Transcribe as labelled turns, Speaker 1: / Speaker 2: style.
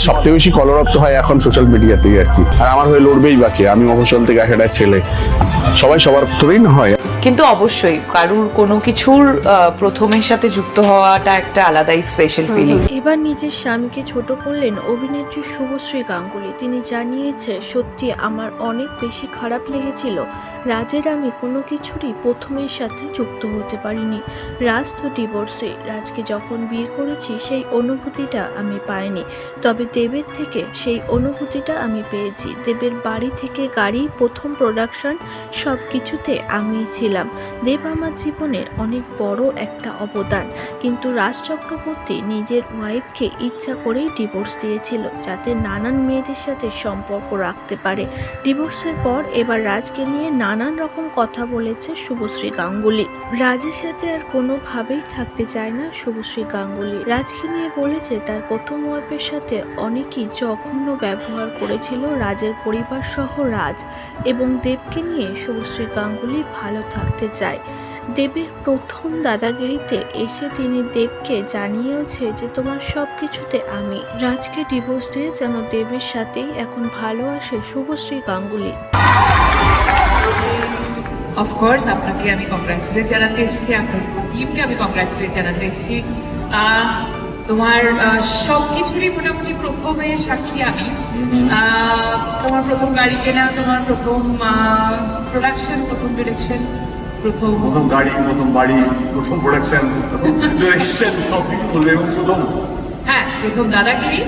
Speaker 1: সবথেকে বেশি কলরপ্ত হয় এখন সোশ্যাল মিডিয়াতেই আর কি। আর আমার হয়ে লড়বেই বাকি, আমি মফস্বল থেকে একটা ছেলে, সবাই সবার ধরেই না হয়।
Speaker 2: কিন্তু অবশ্যই কারুর কোনো কিছুর প্রথমের সাথে যুক্ত হওয়াটা একটা আলাদাই স্পেশাল ফিলিং।
Speaker 3: এবার নিজের স্বামীকে ছোট করলেন অভিনেত্রী শুভশ্রী গাঙ্গুলি। তিনি জানিয়েছে, সত্যি আমার অনেক বেশি খারাপ লেগেছিল। রাজের আমি কোনো কিছুরই প্রথমের সাথে যুক্ত হতে পারিনি। রাজ তো ডিভোর্সে। রাজকে যখন বিয়ে করেছি সেই অনুভূতিটা আমি পাইনি, তবে দেবের থেকে সেই অনুভূতিটা আমি পেয়েছি। দেবের বাড়ি থেকে গাড়ি, প্রথম প্রোডাকশন, সব কিছুতে আমিই ছিলাম। দেব আমার জীবনের অনেক বড় একটা অবদান। কিন্তু রাজ চক্রবর্তী নিজের ওয়াইফকে ইচ্ছা করেই ডিভোর্স দিয়েছিল, যাতে নানান মেয়েদের সাথে সম্পর্ক রাখতে পারে। ডিভোর্সের পর এবার রাজকে নিয়ে নানান রকম কথা বলেছে শুভশ্রী গাঙ্গুলি। রাজের সাথে আর কোনোভাবেই থাকতে চায় না শুভশ্রী গাঙ্গুলি। রাজকে নিয়ে বলেছে, তার প্রথম ওয়াইফের সাথে অনেকেই জঘন্য ব্যবহার করেছিল রাজের পরিবার সহ রাজ এবং দেবকে নিয়ে শুভশ্রী গাঙ্গুলি ভালো থাকতে চায়। দেবের প্রথম দাদাগিরিতে এসে তিনি দেবকে জানিয়েছে যে তোমার সব কিছুতে আমি। রাজকে ডিভোর্স দিয়ে যেন দেবের সাথেই এখন ভালো আসে শুভশ্রী গাঙ্গুলি।
Speaker 4: অফকোর্স আপনাকে আমি কংগ্রাচুলেট জানাতে এসেছি, আপনার টিমকে আমি কংগ্রাচুলেট জানাতে এসেছি। তোমার সবকিছুরই মোটামুটি প্রথমের সাক্ষী আমি। তোমার প্রথম গাড়ি কেনা, তোমার প্রথম প্রোডাকশন, প্রথম ডিরেকশন, প্রথম
Speaker 5: গাড়ি, প্রথম বাড়ি, প্রথম প্রোডাকশন, ডিরেকশন সব কিছু বলবে এবং প্রথম
Speaker 4: হ্যাঁ প্রথম দাদাগিরি।